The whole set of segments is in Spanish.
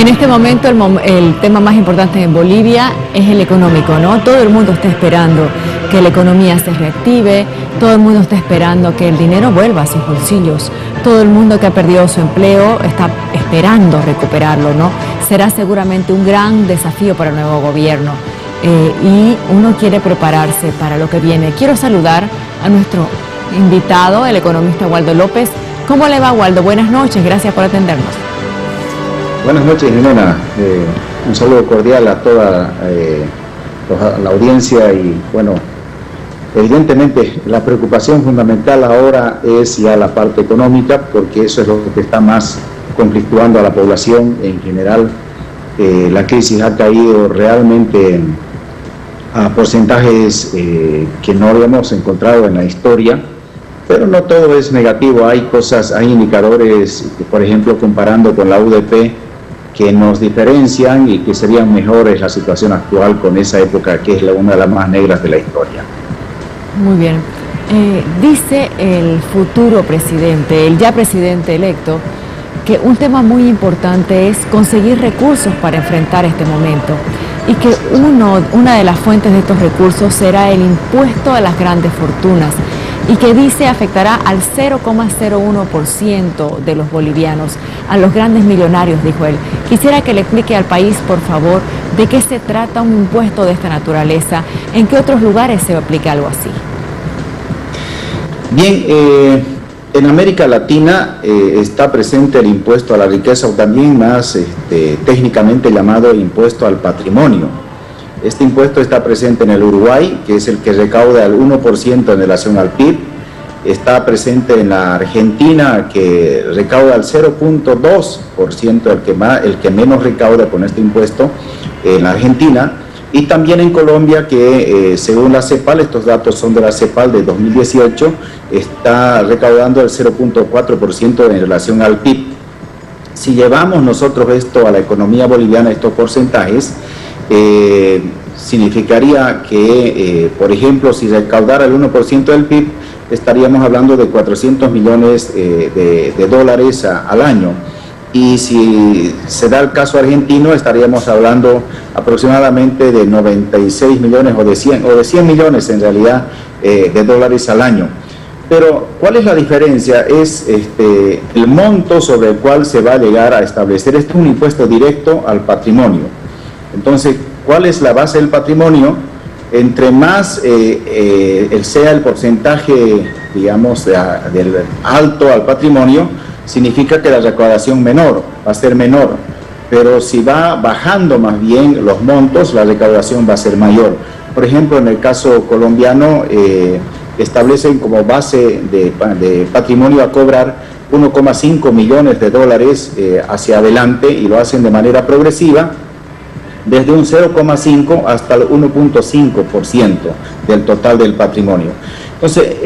este momento el tema más importante en Bolivia es el económico, ¿no? Todo el mundo está esperando que la economía se reactive, todo el mundo está esperando que el dinero vuelva a sus bolsillos, todo el mundo que ha perdido su empleo está esperando recuperarlo, ¿no? Será seguramente un gran desafío para el nuevo gobierno y uno quiere prepararse para lo que viene. Quiero saludar a nuestro invitado, el economista Waldo López. ¿Cómo le va, Waldo? Buenas noches, gracias por atendernos. Buenas noches, Jimena. Un saludo cordial a toda la audiencia y, bueno, evidentemente la preocupación fundamental ahora es ya la parte económica, porque eso es lo que está más conflictuando a la población en general. La crisis ha caído realmente a porcentajes que no habíamos encontrado en la historia. Pero no todo es negativo, hay indicadores, por ejemplo, comparando con la UDP, que nos diferencian y que serían mejores la situación actual con esa época que es una de las más negras de la historia. Muy bien. Dice el futuro presidente, el ya presidente electo, que un tema muy importante es conseguir recursos para enfrentar este momento y que una de las fuentes de estos recursos será el impuesto a las grandes fortunas, y que dice afectará al 0,01% de los bolivianos, a los grandes millonarios, dijo él. Quisiera que le explique al país, por favor, de qué se trata un impuesto de esta naturaleza, en qué otros lugares se aplica algo así. Bien, en América Latina está presente el impuesto a la riqueza, o también más técnicamente llamado impuesto al patrimonio. Este impuesto está presente en el Uruguay, que es el que recauda el 1% en relación al PIB. Está presente en la Argentina, que recauda el 0,2%, el que menos recauda con este impuesto en la Argentina. Y también en Colombia, que según la CEPAL, estos datos son de la CEPAL de 2018, está recaudando el 0,4% en relación al PIB. Si llevamos nosotros esto a la economía boliviana, estos porcentajes, significaría que, por ejemplo, si recaudara el 1% del PIB, estaríamos hablando de 400 millones de dólares al año. Y si se da el caso argentino, estaríamos hablando aproximadamente de 96 millones o de 100 millones en realidad de dólares al año. Pero, ¿cuál es la diferencia? Es el monto sobre el cual se va a llegar a establecer. Este es un impuesto directo al patrimonio. Entonces, ¿cuál es la base del patrimonio? Entre más sea el porcentaje, digamos, del alto al patrimonio, significa que la recaudación va a ser menor. Pero si va bajando más bien los montos, la recaudación va a ser mayor. Por ejemplo, en el caso colombiano, establecen como base de patrimonio a cobrar 1,5 millones de dólares hacia adelante, y lo hacen de manera progresiva, desde un 0,5 hasta el 1,5% del total del patrimonio. Entonces,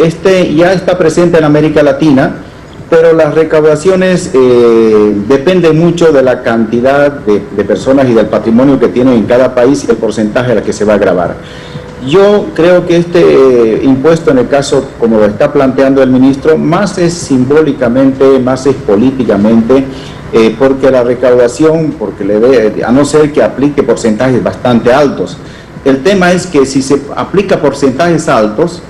ya está presente en América Latina, pero las recaudaciones dependen mucho de la cantidad de personas y del patrimonio que tienen en cada país y el porcentaje a la que se va a gravar. Yo creo que este impuesto, en el caso como lo está planteando el ministro, más es simbólicamente, más es políticamente, porque la recaudación, a no ser que aplique porcentajes bastante altos. El tema es que si se aplica porcentajes altos,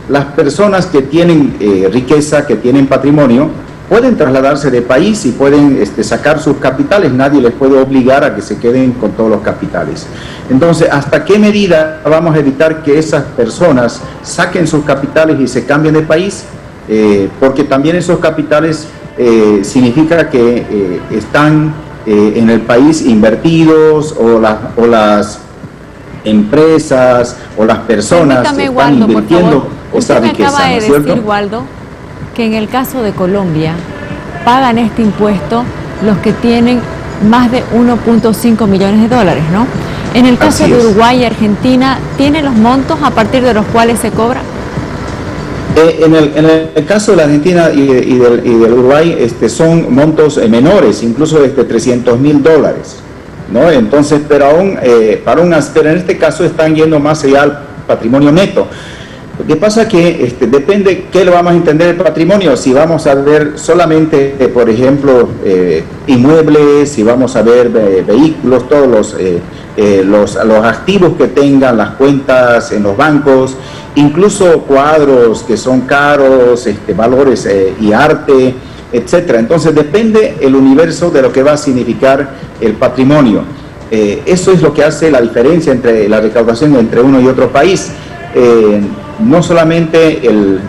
las personas que tienen riqueza, que tienen patrimonio, pueden trasladarse de país y pueden sacar sus capitales. Nadie les puede obligar a que se queden con todos los capitales. Entonces, ¿hasta qué medida vamos a evitar que esas personas saquen sus capitales y se cambien de país? Porque también esos capitales significa que están en el país invertidos, o las empresas o las personas que están Waldo, invirtiendo esa riqueza. Acaba de decir, Waldo, que en el caso de Colombia pagan este impuesto los que tienen más de 1,5 millones de dólares, ¿no? En el caso de Uruguay y Argentina, ¿tienen los montos a partir de los cuales se cobra? En el caso de la Argentina y del Uruguay, son montos menores, incluso de 300.000 dólares, ¿no? Entonces, pero en este caso están yendo más allá al patrimonio neto. Lo que pasa es que depende qué lo vamos a entender el patrimonio, si vamos a ver solamente, por ejemplo, inmuebles, si vamos a ver vehículos, todos los activos que tengan, las cuentas en los bancos, incluso cuadros que son caros, valores y arte, etcétera. Entonces depende el universo de lo que va a significar el patrimonio. Eso es lo que hace la diferencia entre la recaudación entre uno y otro país. No solamente el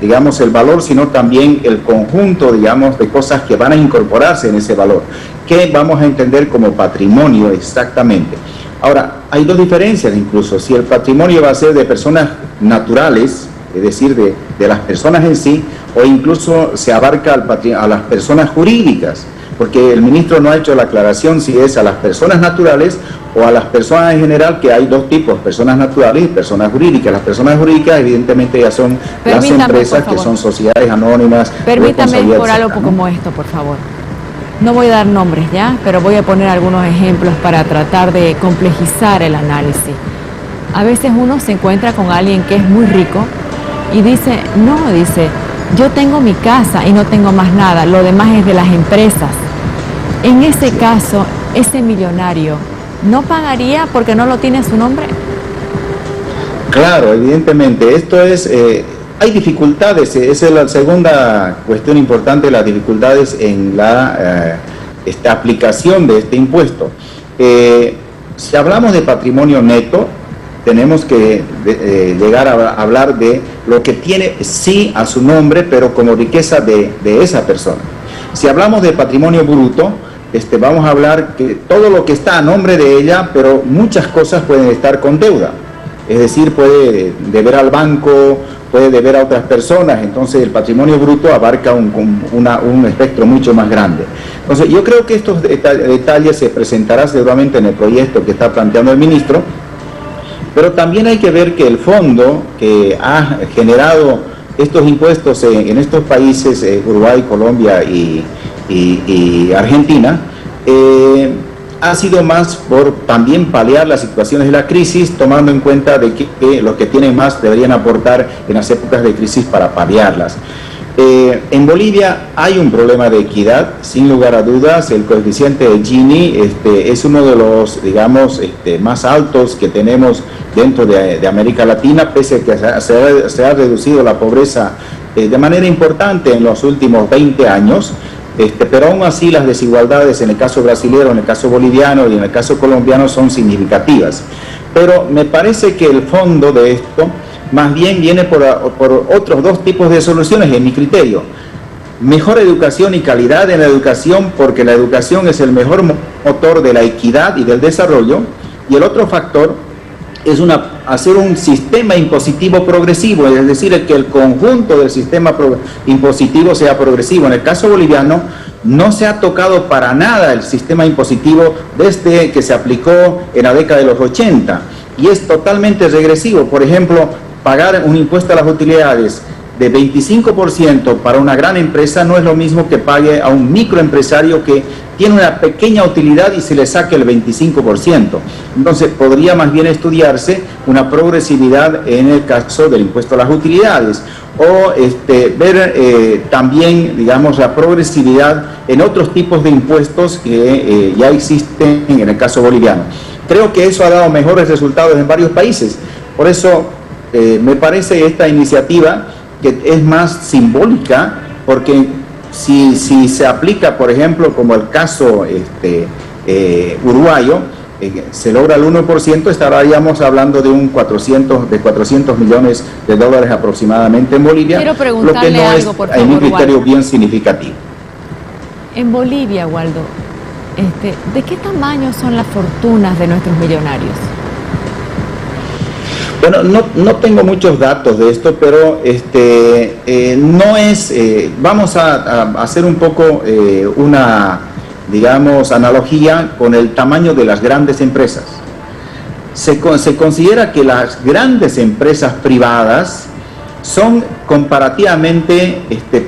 valor, sino también el conjunto, digamos, de cosas que van a incorporarse en ese valor. ¿Qué vamos a entender como patrimonio exactamente? Ahora, hay dos diferencias incluso. Si el patrimonio va a ser de personas naturales, es decir, de las personas en sí, o incluso se abarca a las personas jurídicas, porque el ministro no ha hecho la aclaración si es a las personas naturales o a las personas en general, que hay dos tipos, personas naturales y personas jurídicas. Las personas jurídicas evidentemente ya son las empresas que son sociedades anónimas. Permítame por algo como esto, por favor. No voy a dar nombres ya, pero voy a poner algunos ejemplos para tratar de complejizar el análisis. A veces uno se encuentra con alguien que es muy rico y dice, yo tengo mi casa y no tengo más nada, lo demás es de las empresas. En ese caso, ese millonario ¿no pagaría porque no lo tiene su nombre? Claro, evidentemente. Esto es, hay dificultades, esa es la segunda cuestión importante, las dificultades en la aplicación de este impuesto. Si hablamos de patrimonio neto, tenemos que llegar a hablar de lo que tiene sí a su nombre, pero como riqueza de esa persona. Si hablamos de patrimonio bruto, vamos a hablar que todo lo que está a nombre de ella, pero muchas cosas pueden estar con deuda. Es decir, puede deber al banco, puede deber a otras personas. Entonces el patrimonio bruto abarca un espectro mucho más grande. Entonces yo creo que estos detalles se presentarán seguramente en el proyecto que está planteando el ministro, pero también hay que ver que el fondo que ha generado estos impuestos en estos países, Uruguay, Colombia y Argentina, ha sido más por también paliar las situaciones de la crisis, tomando en cuenta de que los que tienen más deberían aportar en las épocas de crisis para paliarlas. En Bolivia hay un problema de equidad, sin lugar a dudas. El coeficiente de Gini es uno de los, digamos, más altos que tenemos dentro de América Latina, pese a que se ha reducido la pobreza de manera importante en los últimos 20 años. Pero aún así las desigualdades en el caso brasileño, en el caso boliviano y en el caso colombiano son significativas. Pero me parece que el fondo de esto más bien viene por otros dos tipos de soluciones, en mi criterio. Mejor educación y calidad en la educación, porque la educación es el mejor motor de la equidad y del desarrollo. Y el otro factor es hacer un sistema impositivo progresivo, es decir, que el conjunto del sistema impositivo sea progresivo. En el caso boliviano no se ha tocado para nada el sistema impositivo desde que se aplicó en la década de los 80 y es totalmente regresivo. Por ejemplo, pagar un impuesto a las utilidades de 25% para una gran empresa no es lo mismo que pague a un microempresario que tiene una pequeña utilidad y se le saque el 25%. Entonces podría más bien estudiarse una progresividad en el caso del impuesto a las utilidades o ver también, digamos, la progresividad en otros tipos de impuestos que ya existen en el caso boliviano. Creo que eso ha dado mejores resultados en varios países. Por eso me parece esta iniciativa que es más simbólica, porque si se aplica, por ejemplo, como el caso uruguayo, se logra el 1%, estaríamos hablando de 400 millones de dólares aproximadamente en Bolivia, quiero preguntarle lo que no algo, es, por favor, en un criterio Waldo. bien significativo. En Bolivia, Waldo, ¿de qué tamaño son las fortunas de nuestros millonarios? Bueno, no tengo muchos datos de esto, pero no es, vamos a hacer un poco una, digamos, analogía con el tamaño de las grandes empresas. Se considera que las grandes empresas privadas son comparativamente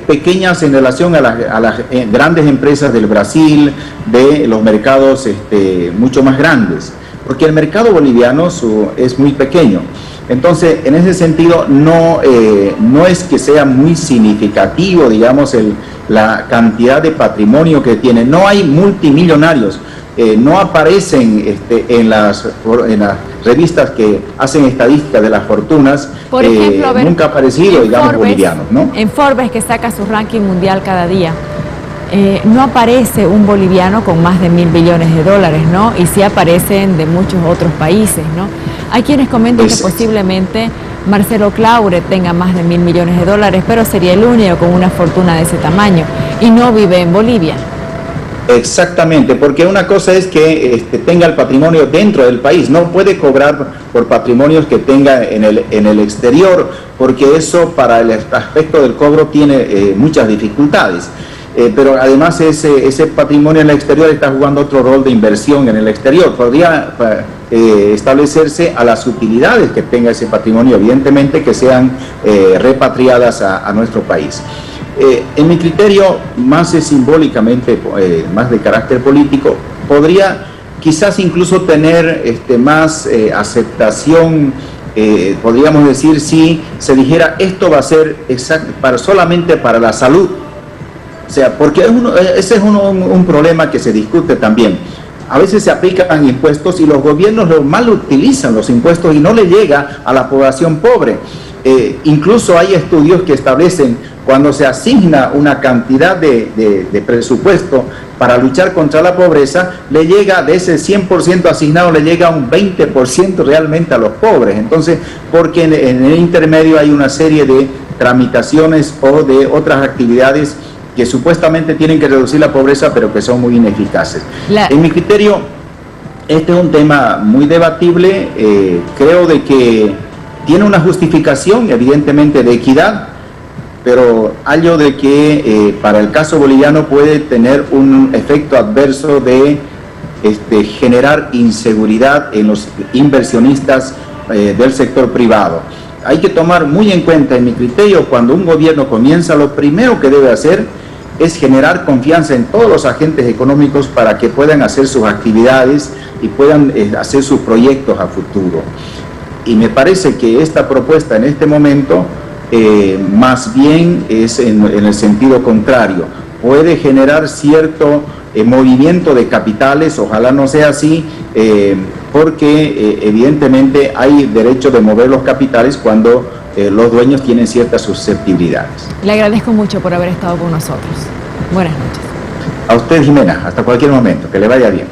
pequeñas en relación a las grandes empresas del Brasil, de los mercados mucho más grandes. porque el mercado boliviano es muy pequeño. Entonces, en ese sentido, no es que sea muy significativo, digamos, la cantidad de patrimonio que tiene. No hay multimillonarios, no aparecen en las revistas que hacen estadísticas de las fortunas. Por ejemplo, nunca ha aparecido, digamos, Forbes, bolivianos, ¿no? En Forbes, que saca su ranking mundial cada día, no aparece un boliviano con más de $1.000 billones, ¿no? Y sí aparecen de muchos otros países, ¿no? Hay quienes comentan que posiblemente Marcelo Claure tenga más de $1.000 millones, pero sería el único con una fortuna de ese tamaño y no vive en Bolivia. Exactamente, porque una cosa es que tenga el patrimonio dentro del país, no puede cobrar por patrimonios que tenga en el exterior, porque eso para el aspecto del cobro tiene muchas dificultades. Pero además ese patrimonio en el exterior está jugando otro rol de inversión en el exterior. Podría establecerse a las utilidades que tenga ese patrimonio, evidentemente que sean repatriadas a nuestro país. En mi criterio, más simbólicamente, más de carácter político, podría quizás incluso tener más aceptación, podríamos decir, si se dijera esto va a ser solamente para la salud. O sea, porque ese es un problema que se discute también. A veces se aplican impuestos y los gobiernos mal utilizan los impuestos y no le llega a la población pobre. Incluso hay estudios que establecen cuando se asigna una cantidad de presupuesto para luchar contra la pobreza, le llega de ese 100% asignado, le llega un 20% realmente a los pobres. Entonces, porque en el intermedio hay una serie de tramitaciones o de otras actividades que supuestamente tienen que reducir la pobreza, pero que son muy ineficaces. En mi criterio, este es un tema muy debatible. Creo de que tiene una justificación, evidentemente, de equidad, pero hallo de que para el caso boliviano puede tener un efecto adverso de generar inseguridad en los inversionistas del sector privado. Hay que tomar muy en cuenta, en mi criterio, cuando un gobierno comienza, lo primero que debe hacer es generar confianza en todos los agentes económicos para que puedan hacer sus actividades y puedan hacer sus proyectos a futuro. Y me parece que esta propuesta en este momento más bien es en el sentido contrario. Puede generar cierto movimiento de capitales, ojalá no sea así, porque evidentemente hay derecho de mover los capitales cuando los dueños tienen ciertas susceptibilidades. Le agradezco mucho por haber estado con nosotros. Buenas noches. A usted, Jimena, hasta cualquier momento, que le vaya bien.